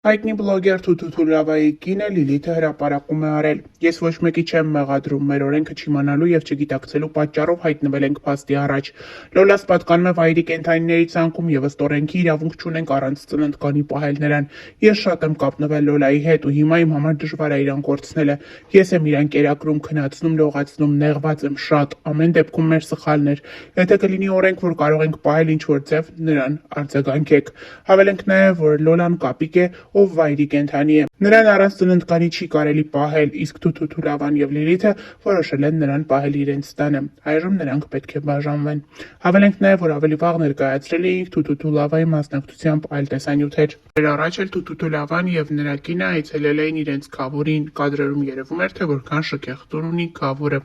Հայտնի բլոգեր Թութութուլավայի կինը Լիլիթը հրապարակում է արել. Ես ոչ մեկի չեմ մեղադրում, մեր օրենքը չիմանալու և չգիտակցելու պատճառով հայտնվել ենք փաստի առաջ։ Լոլաս պատկանում է վայրի կենդանիների ցանկում և ըստ օրենքի իրավունք չունենք առանց ծննդկանի պահել նրան։ Ես շատ եմ կապնվել Լոլայի հետ ու հիմա իմ համար դժվար է իրան կորցնելը։ Ես եմ իրան կերակրում, քնացնում, լողացնում, նեղված եմ շատ, ամեն դեպքում մեր սխալն էր։ Եթե կլինի օրենք, որ կարող ենք պահել ինչ-որ ձև, նրան արձագանքեք։ Հավելենք նաև, որ Լոլան կապիկ է, ով վայրի կենդանի է։ Նրան առանց ծննդկանի չի կարելի պահել, իսկ Թութութուլավան և Լիլիթը որոշել են նրան պահել իրենց տանը։ Այժմ նրանք պետք է բաժանվեն։ Հավելենք նաև, որ ավելի վաղ ներկայացրել էինք Թութութուլավայի մասնակցությամբ այլ տեսանյութեր։ Դեռ առաջ էլ Թութութուլավան և նրա կինը այցելել էին իրենց քավորին։ Կադրերում երևում էր, թե որքան շքեղ տուն ունի քավորը։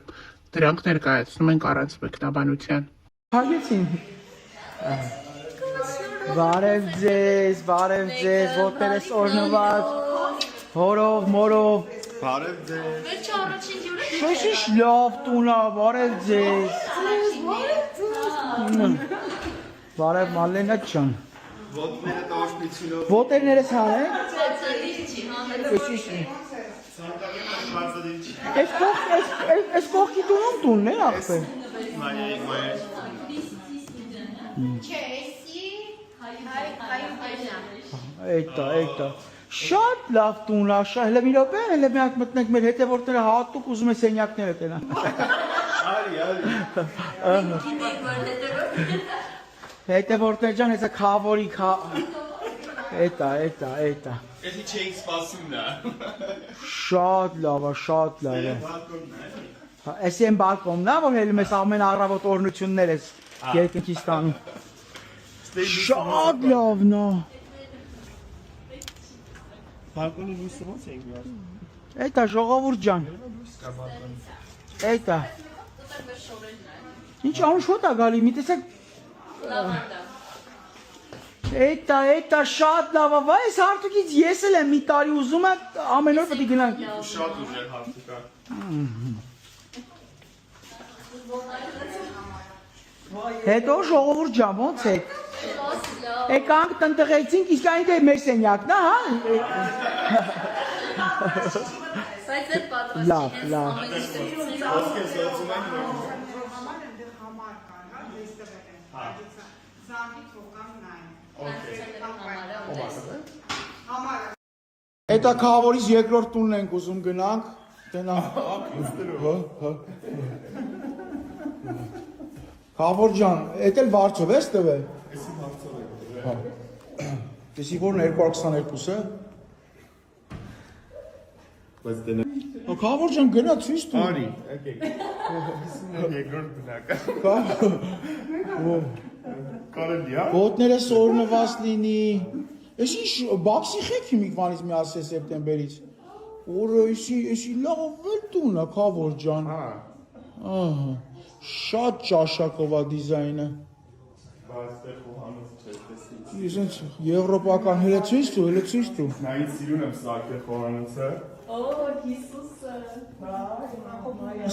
Դրանք ներկայացնում ենք առանց մեկնաբանության։ Բարև ձեզ, ոտերս օրնված, հորով, մորով։ Բարև ձեզ։ Վերջը առաջին ջուրը Շոշիշ լավ տունա, բարև ձեզ։ Բարև Մալենա ջան։ Ոտները տոշպիցինով։ Ոտերներս հանեք։ ծածկալիչի հանրը Այս կողքի տունում տունն է ախպեր։ Էտա։ Շատ լավ տուն է, հələ մի րոպե, հələ մի հատ մտնենք մեր հետևորդները հատուկ ուզում է սենյակները տենան։ Հետևորդներ ջան, հեսա քավորի Էտա։ Էսի չէինք սպասում նա։ Շատ լավ է։ Էսի են բալկոնն է, որ հելում ես ամեն առավոտ օրնություններ ես երկնքից տանում։ Շատ լավն է։ Բալկոնի լույսը ո՞նց ենք միած։ Էտա ժողովուրդ ջան։ Էտա։ Ինչ անշոտ է գալի, մի տեսակ։ Էտա շատ լավ է, վայ, այս հարթուկից ես էլ եմ մի տարի ուզում եմ ամեն օր պետք է գնանք։ Շատ ուժեղ հարթուկ է։ Հետո ժողովուրդ ջան, ո՞նց է։ Եկանք տնտղեցինք, իսկ այնտեղ մեր սենյակն է, հա։ բայց այդ պատրաստ Լավ։ Էտա քավորից երկրորդ տունն ենք ուզում գնանք, Քավոր ջան, էդ էլ վարձով ես տվել։ Էսի վարձով է։ Դեսի որն 222-ը։ Բայց դենա։ Քավոր ջան գնա ցույց տու։ Արի, եկեք։ Երկրորդ բնակը։ Կարելի է։ Ոտները սորնված լինի։ Էս ինչ բաքսի խեք հիմիկվանից մի ասե սեպտեմբերից։ Որը էսի լավ էլ տուն է, քավոր ջան։ Ահա։ Շատ ճաշակով է դիզայնը։ Բայց խոհանոց չէ, տեսի։ Ես ինձ եվրոպական հելը ցույց տու։ Նայից սիրուն եմ սարքել խոհանոցը։ Օ, Հիսուսը։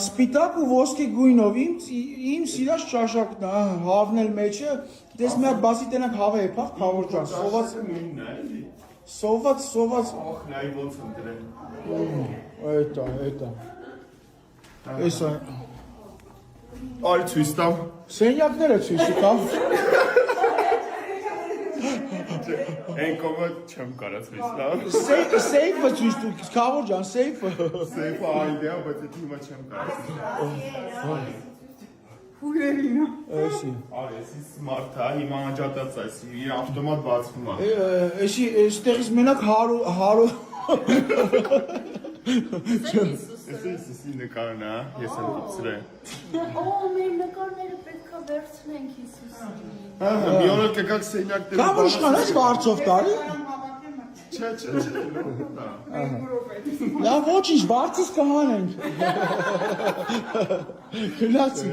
Սպիտակ ու ոսկե գույնով իմ սիրած ճաշակն է, հավն էլ մեջը, դες մի հատ բասի տենակ հավը է, փախ քավոր ջան, սոված։ Ախ, նայ ոնց եմ դրել։ Էտա։ Էսա։ Արի ցույց տամ։ Սենյակները ցույց տամ։ Այն կողմը չեմ կարա ցույց տամ։ Սեյֆը ցույց տու, քավոր ջան, սեյֆը։ Սեյֆը այդեա, բայց այդ հիմա չեմ կարա։ Հուրերին։ Էսի։ Արի, էսի սմարթ է, հիմա անջատած է, իր ավտոմատ բացվում է։ Էսի այստեղից մենակ հարու։ Էսի նկարն է, ես եմ դիպսրել։ Օ, մեր նկարները պետք է վերցնենք Հիսուսին։ Մի օր կգաք սենյակները։ Քավոր իշխան ես վարձով տարի։ Չէ։ Լավ ոչինչ, վարձից կհանենք։ Գնացի։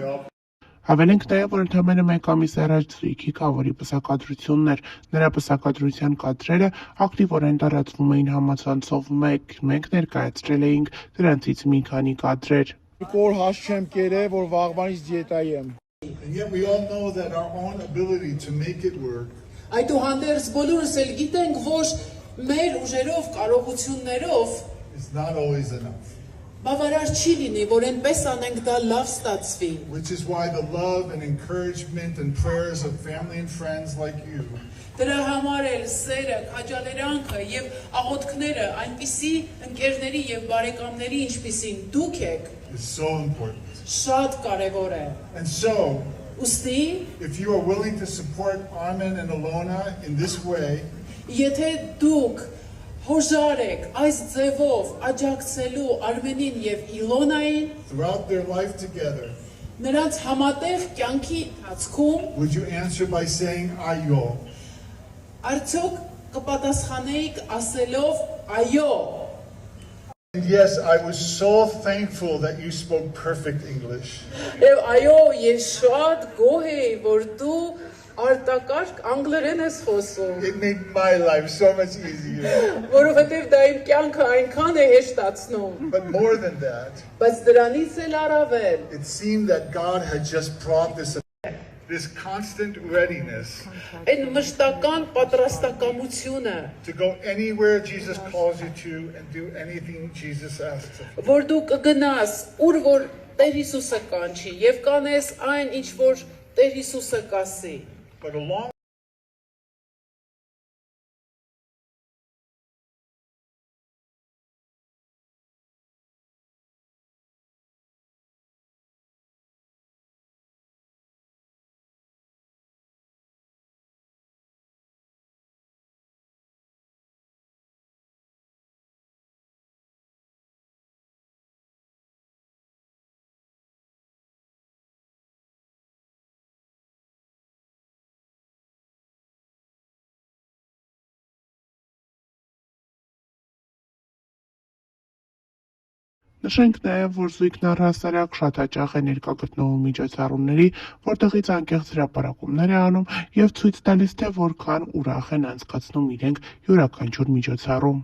Հավելենք նաև, որ ընդամենը մեկ ամիս առաջ Ծրիքի քավորի պսակադրությունն էր։ Նրա պսակադրության կադրերը ակտիվորեն տարածվում էին համացանցով մենք ներկայացրել էինք դրանցից մի քանի կադրեր։ Որ հաս չեմ կերե, որ վաղվանից դիետայի եմ։ And yet we all know that our own ability to make it work Այդուհանդերձ բոլորս էլ գիտենք, որ մեր ուժերով, կարողություններով is not always enough. բավարար չի լինի, որ այնպես անենք դա լավ ստացվի։ Which is why the love and encouragement and prayers of family and friends like you Դրա համար էլ սերը, քաջալերանքը եւ աղոթքները այնպիսի ընկերների եւ բարեկամների ինչպիսին դուք եք is so important. շատ կարեւոր է։ And so, Ուստի, if you are willing to support Armin and Alona in this way, եթե դուք հոժար եք այս ձևով աջակցելու Արմենին եւ Իլոնային throughout their life together, նրանց համատեղ կյանքի ընթացքում would you answer by saying Ayo? արդյոք կպատասխանեիք ասելով այո։ And yes, I was so thankful that you spoke perfect English. Եվ այո, ես շատ գոհ էի, որ դու արտակարգ անգլերեն ես խոսում, It made my life so much easier. որովհետև դա իմ կյանքը այնքան է հեշտացնում, But more than that, բայց դրանից էլ առավել it seemed that God had just brought this constant readiness այն մշտական պատրաստակամությունը, to go anywhere Jesus calls you to and do anything Jesus asks of you. որ դու կգնաս ուր որ Տեր Հիսուսը կանչի եւ կանես այն ինչ որ Տեր Հիսուսը կասի։ But along Նշենք նաև, որ զույգն առհասարակ շատ հաճախ է ներկա գտնվում միջոցառումների, որտեղից անկեղծ հրապարակումներ է անում եւ ցույց տալիս, թե որքան ուրախ են անցկացնում իրենք յուրաքանչյուր միջոցառում։